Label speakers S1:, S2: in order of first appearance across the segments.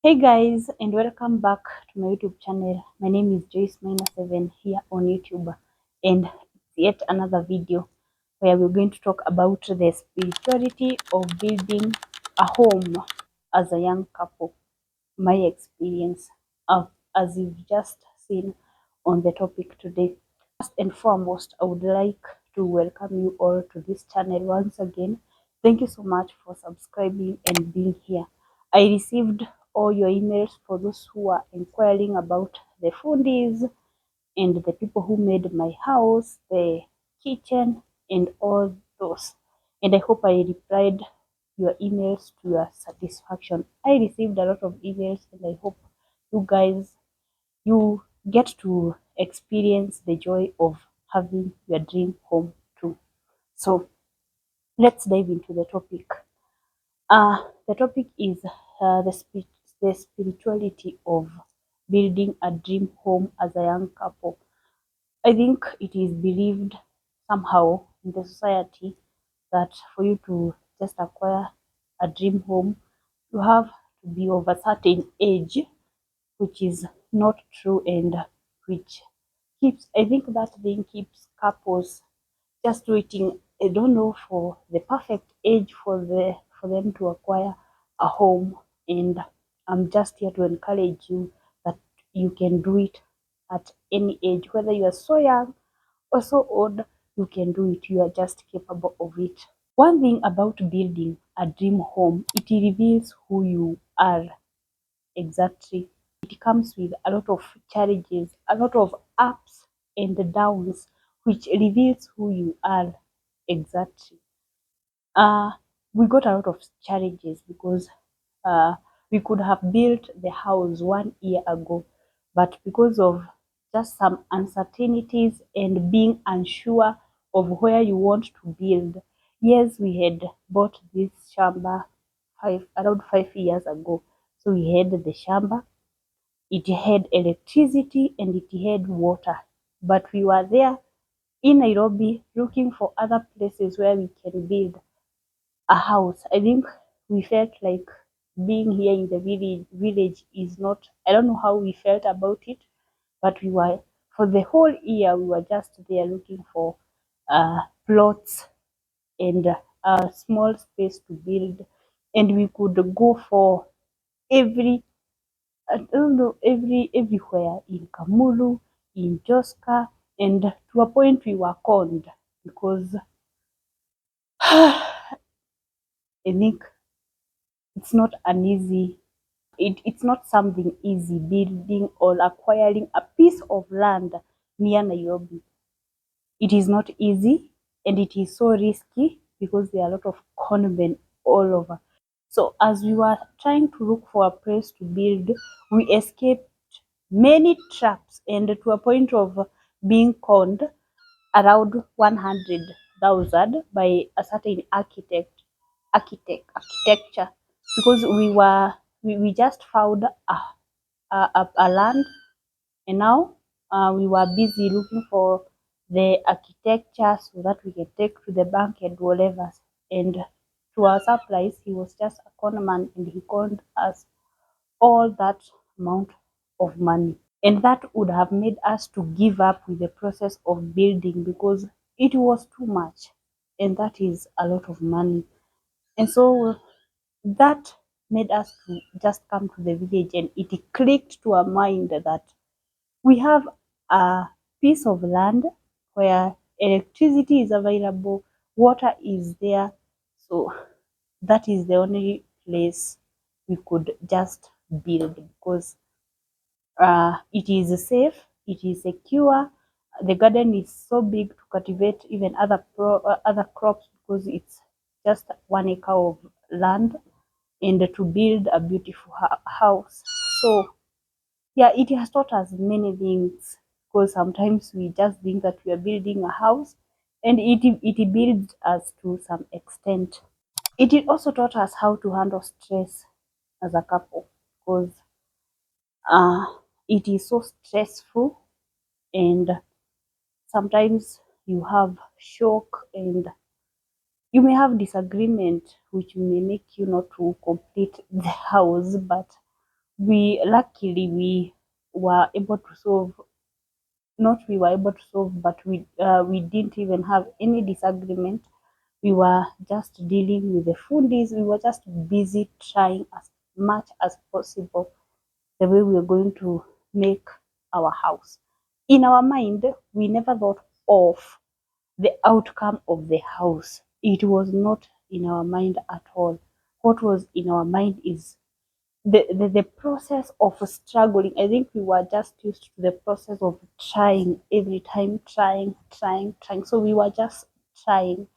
S1: Hey guys, and welcome back to my YouTube channel. My name is Joyce-7 here on YouTube, and it's yet another video where we're going to talk about the spirituality of building a home as a young couple. My experience, as you've just seen on the topic today. First and foremost, I would like to welcome you all to this channel once again. Thank you so much for subscribing and being here. I received all your emails for those who are inquiring about the foodies and the people who made my house, the kitchen, and all those. And I hope I replied your emails to your satisfaction. I received a lot of emails, and I hope you guys you get to experience the joy of having your dream home too. So let's dive into the topic. The topic is the spirituality of building a dream home as a young couple. I think it is believed somehow in the society that for you to just acquire a dream home, you have to be of a certain age, which is not true, and which keeps, I think that thing keeps couples just waiting, I don't know, for the perfect age for them to acquire a home. And I'm just here to encourage you that you can do it at any age, whether you are so young or so old. You can do it. You are just capable of it. One thing about building a dream home, it reveals who you are exactly. It comes with a lot of challenges, a lot of ups and downs, which reveals who you are exactly. Uh, we got a lot of challenges because uh, we could have built the house 1 year ago, but because of just some uncertainties and being unsure of where you want to build. Yes, we had bought this shamba around 5 years ago. So we had the shamba, it had electricity, and it had water. But we were there in Nairobi looking for other places where we can build a house. I think we felt like being here in the village is not, I don't know how we felt about it, but we were, for the whole year, we were just there looking for plots and a small space to build. And we could go for every, I don't know, everywhere in Kamulu, in Joska, and to a point we were conned because I think it's not an easy, it's not something easy building or acquiring a piece of land near Nairobi. It is not easy, and it is so risky because there are a lot of conmen all over. So as we were trying to look for a place to build, we escaped many traps, and to a point of being conned around 100,000 by a certain architecture, because we just found a land, and now we were busy looking for the architecture so that we can take to the bank and whatever. And to our surprise, he was just a con man, and he conned us all that amount of money. And that would have made us to give up with the process of building because it was too much, and that is a lot of money. And so that made us to just come to the village, and it clicked to our mind that we have a piece of land where electricity is available, water is there. So that is the only place we could just build because it is safe, it is secure. The garden is so big to cultivate even other crops because it's just 1 acre of land, and to build a beautiful house. So yeah, it has taught us many things because sometimes we just think that we are building a house, and it builds us to some extent. It also taught us how to handle stress as a couple because uh, it is so stressful, and sometimes you have shock, and you may have disagreement which may make you not to complete the house. But we luckily we were able to solve, not we were able to solve, but we didn't even have any disagreement. We were just dealing with the foodies. We were just busy trying as much as possible the way we were going to make our house. In our mind, we never thought of the outcome of the house. It was not in our mind at all. What was in our mind is the process of struggling. I think we were just used to the process of trying every time, trying. So we were just trying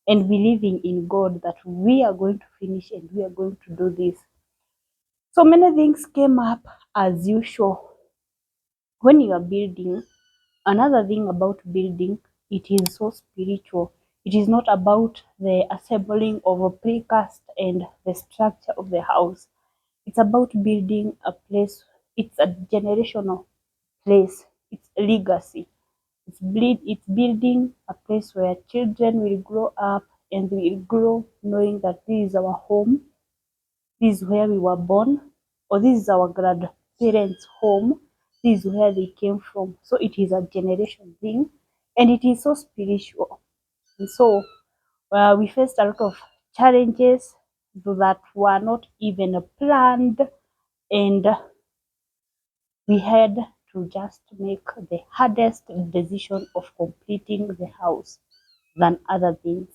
S1: and believing in God that we are going to finish and we are going to do this. So many things came up as usual. When you are building, another thing about building, it is so spiritual. It is not about the assembling of a precast and the structure of the house. It's about building a place. It's a generational place. It's a legacy. It's building a place where children will grow up and they will grow knowing that this is our home, this is where we were born, or this is our grandparents' home, this is where they came from. So it is a generation thing, and it is so spiritual. And so we faced a lot of challenges that were not even planned, and we had to just make the hardest decision of completing the house than other things.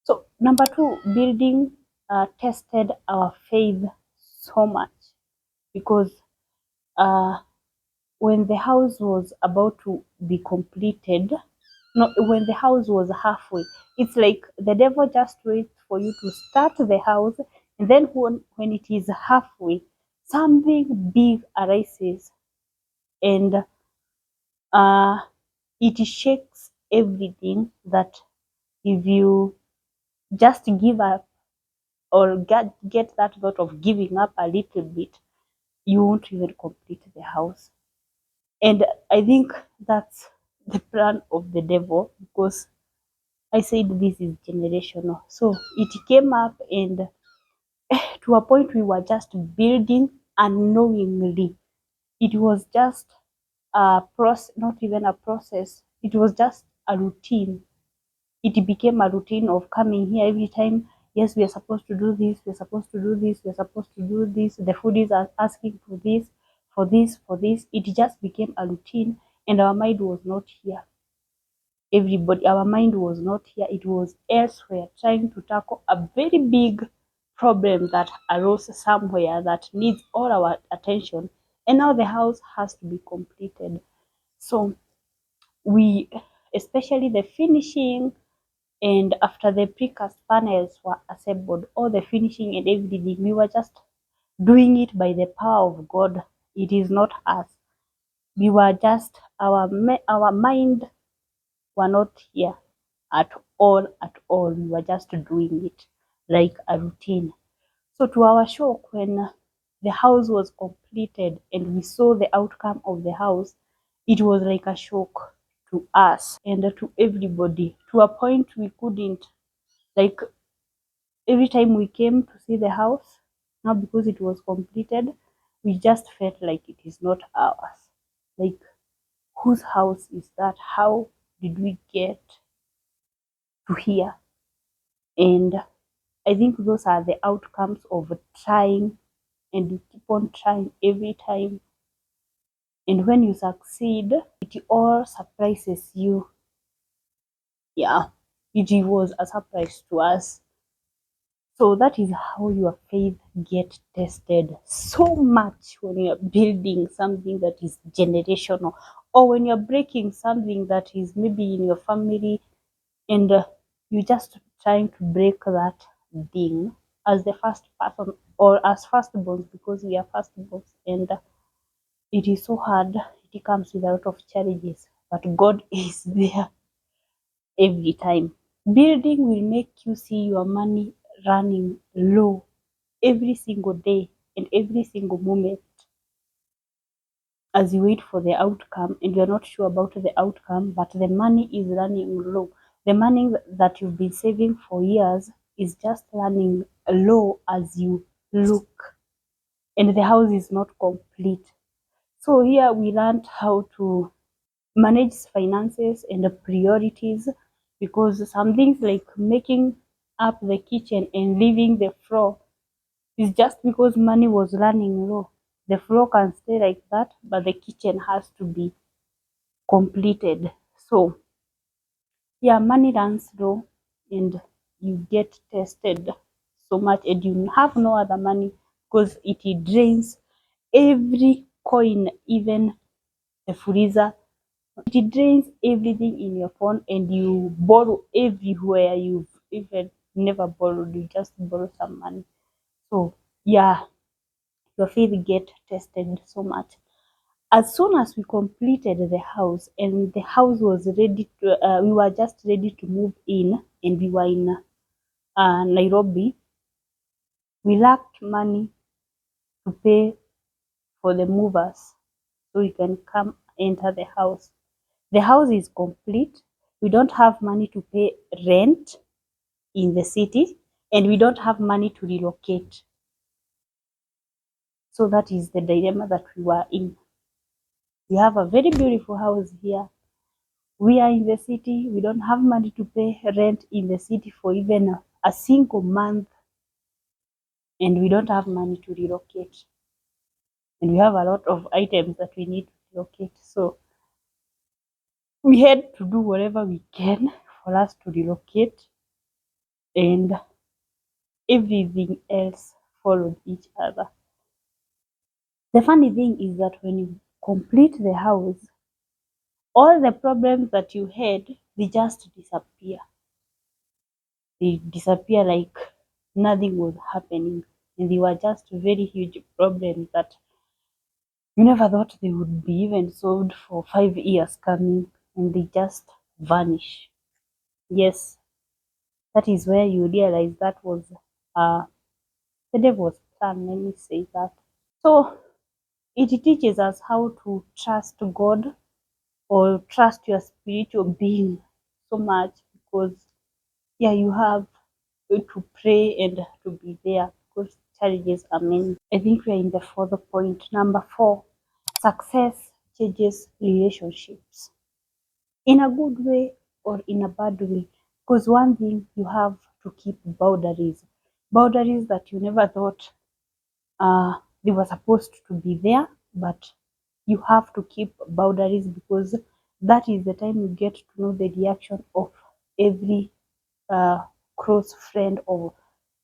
S1: So, number two, building tested our faith so much because uh, when the house was about to be completed, no, when the house was halfway, it's like the devil just waits for you to start the house, and then when it is halfway, something big arises and it shakes everything that if you just give up or get that thought of giving up a little bit, you won't even complete the house. And I think that's the plan of the devil because I said this is generational. So it came up and to a point we were just building unknowingly. It was just a process, not even a process. It was just a routine. It became a routine of coming here every time. Yes, we are supposed to do this, we're supposed to do this, we're supposed to do this. The foodies are asking for this, for this, for this. It just became a routine, and our mind was not here. Everybody, our mind was not here. It was elsewhere, trying to tackle a very big problem that arose somewhere that needs all our attention. And now the house has to be completed. So we, especially the finishing, and after the precast panels were assembled, all the finishing and everything, we were just doing it by the power of God. It is not us. We were just, our mind were not here at all, at all. We were just doing it like a routine. So to our shock, when the house was completed and we saw the outcome of the house, it was like a shock to us and to everybody, to a point we couldn't, like, every time we came to see the house, now because it was completed, we just felt like it is not ours. Like, whose house is that? How did we get to here? And I think those are the outcomes of trying, and you keep on trying every time. And when you succeed, it all surprises you. Yeah, it was a surprise to us. So that is how your faith get tested so much when you're building something that is generational, or when you're breaking something that is maybe in your family, and you're just trying to break that thing as the first person or as firstborns, because we are firstborns, and it is so hard. It comes with a lot of challenges, but God is there every time. Building will make you see your money running low every single day and every single moment as you wait for the outcome, and you're not sure about the outcome, but the money is running low. The money that you've been saving for years is just running low as you look. and the house is not complete. So here we learned how to manage finances and the priorities, because some things like making up the kitchen and leaving the floor is just because money was running low. The floor can stay like that, but the kitchen has to be completed. So yeah, money runs low and you get tested so much, and you have no other money because it drains every coin, even the freezer. It drains everything in your phone, and you borrow everywhere. You've even never borrowed, you just borrow some money. So yeah, your faith get tested so much. As soon as we completed the house and the house was ready to, we were just ready to move in, and we were in Nairobi. We lacked money to pay for the movers so we can come enter the house. The house is complete. We don't have money to pay rent in the city, and we don't have money to relocate. So that is the dilemma that we were in. We have a very beautiful house here. We are in the city. We don't have money to pay rent in the city for even a single month, and we don't have money to relocate. And we have a lot of items that we need to relocate. So we had to do whatever we can for us to relocate, and everything else followed each other. The funny thing is that when you complete the house, all the problems that you had, they just disappear. They disappear like nothing was happening. And they were just very huge problems that you never thought they would be even solved for 5 years coming, and they just vanish. Yes, that is where you realize that was uh, the devil's plan, let me say that. So it teaches us how to trust God or trust your spiritual being so much, because yeah, you have to pray and to be there because challenges are many. I think we are in the fourth point. Number 4, success changes relationships in a good way or in a bad way. Because one thing, you have to keep boundaries, boundaries that you never thought they were supposed to be there, but you have to keep boundaries, because that is the time you get to know the reaction of every uh, close friend or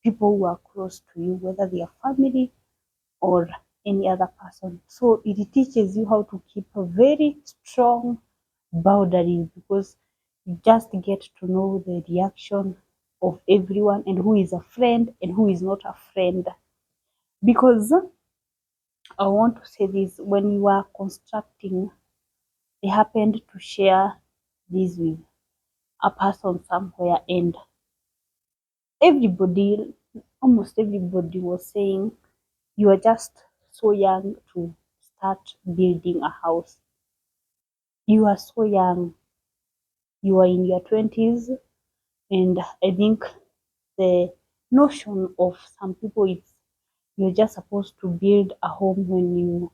S1: people who are close to you, whether they are family or any other person. So it teaches you how to keep a very strong boundaries, because you just get to know the reaction of everyone and who is a friend and who is not a friend. Because I want to say this, when you are constructing, I happened to share this with a person somewhere, and everybody, almost everybody was saying, you are just so young to start building a house. You are so young. You are in your 20s. And I think the notion of some people is you're just supposed to build a home when you,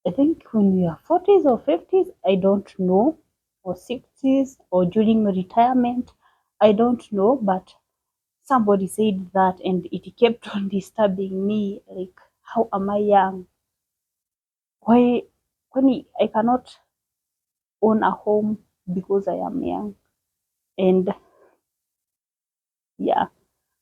S1: I think when you are 40s or 50s, I don't know, or 60s, or during retirement, I don't know, but somebody said that, and it kept on disturbing me. Like, how am I young? Why, when I cannot own a home because I am young? And yeah,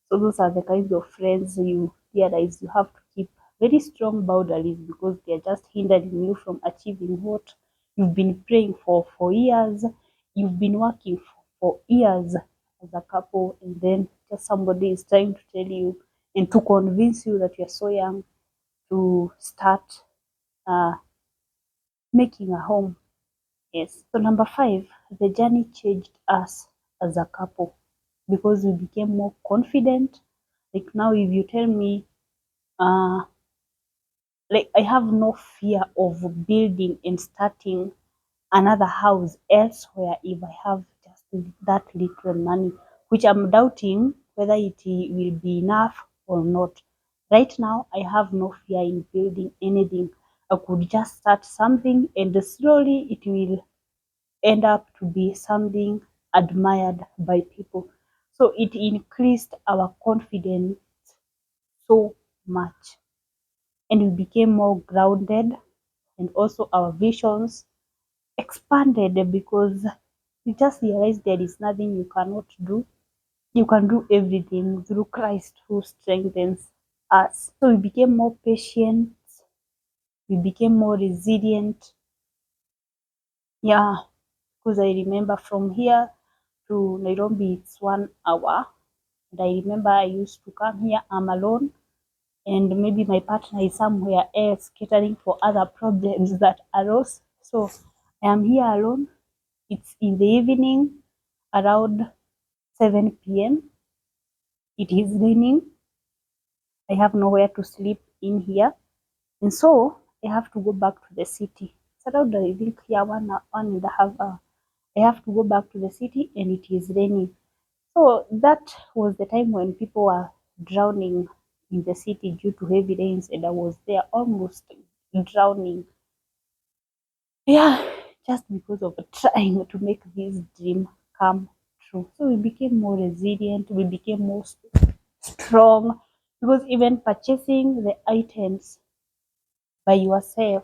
S1: so those are the kinds of friends you realize you have to keep very strong boundaries, because they're just hindering you from achieving what you've been praying for years, you've been working for years as a couple, and then just somebody is trying to tell you and to convince you that you're so young to start uh, making a home. Yes. So number 5, the journey changed us as a couple, because we became more confident. Like now, if you tell me, uh, like I have no fear of building and starting another house elsewhere if I have just that little money, which I'm doubting whether it will be enough or not. Right now, I have no fear in building anything. I could just start something and slowly it will end up to be something admired by people. So it increased our confidence so much and we became more grounded, and also our visions expanded because we just realized there is nothing you cannot do. You can do everything through Christ who strengthens us. So we became more patient, we became more resilient. Yeah, because I remember from here to Nairobi it's 1 hour. And I remember I used to come here, I'm alone, and maybe my partner is somewhere else catering for other problems that arose. So I am here alone. It's in the evening around 7 p.m. It is raining. I have nowhere to sleep in here. And so I have to go back to the city. It's around, I think, here 1.5 hours. I have to go back to the city and it is raining. So that was the time when people were drowning in the city due to heavy rains, and I was there almost drowning. Yeah, just because of trying to make this dream come true. So we became more resilient, we became more strong, because even purchasing the items by yourself,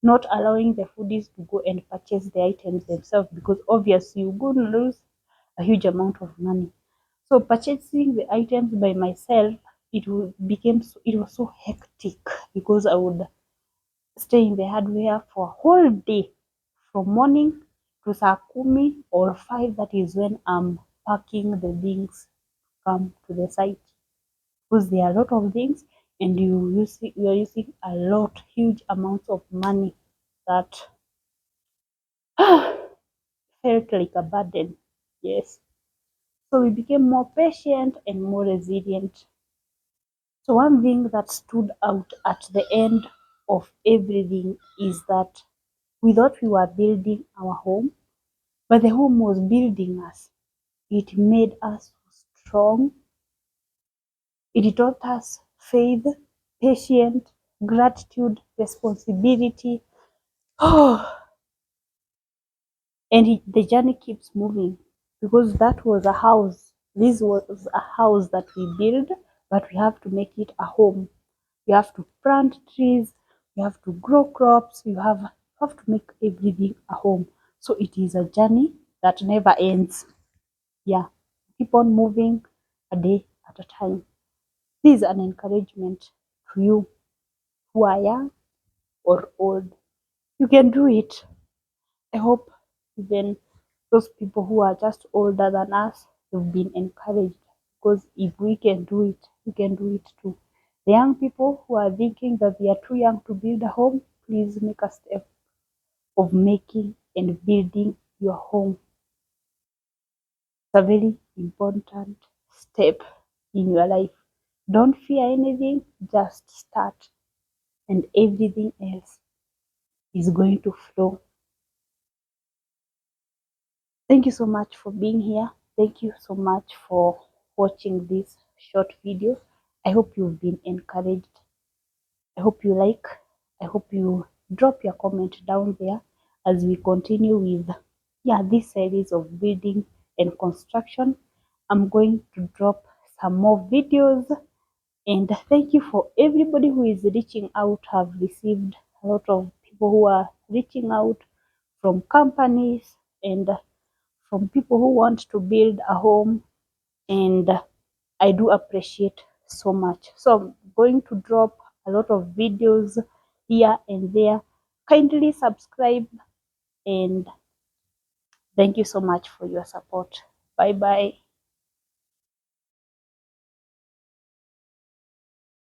S1: not allowing the foodies to go and purchase the items themselves, because obviously you're going to lose a huge amount of money. So purchasing the items by myself, it was so hectic because I would stay in the hardware for a whole day from morning to saa kumi or 5. That is when I'm packing the things come to the site, because there are a lot of things and you are using a lot, huge amounts of money that felt like a burden. Yes. So we became more patient and more resilient. So one thing that stood out at the end of everything is that we thought we were building our home, but the home was building us. It made us strong. It taught us faith, patience, gratitude, responsibility. Oh, and the journey keeps moving, because that was a house. This was a house that we build, but we have to make it a home. You have to plant trees, you have to grow crops, you have to make everything a home. So it is a journey that never ends. Yeah, keep on moving a day at a time. This is an encouragement to you who are young or old. You can do it. I hope even those people who are just older than us have been encouraged, because if we can do it, you can do it too. The young people who are thinking that they are too young to build a home, please make a step of making and building your home. It's a very important step in your life. Don't fear anything, just start, and everything else is going to flow. Thank you so much for being here. Thank you so much for watching this short video. I hope you've been encouraged. I hope you like. I hope you drop your comment down there as we continue with this series of building and construction. I'm going to drop some more videos, and thank you for everybody who is reaching out. Have received a lot of people who are reaching out from companies and from people who want to build a home, and I do appreciate so much. So I'm going to drop a lot of videos here and there. Kindly subscribe, and thank you so much for your support. Bye bye.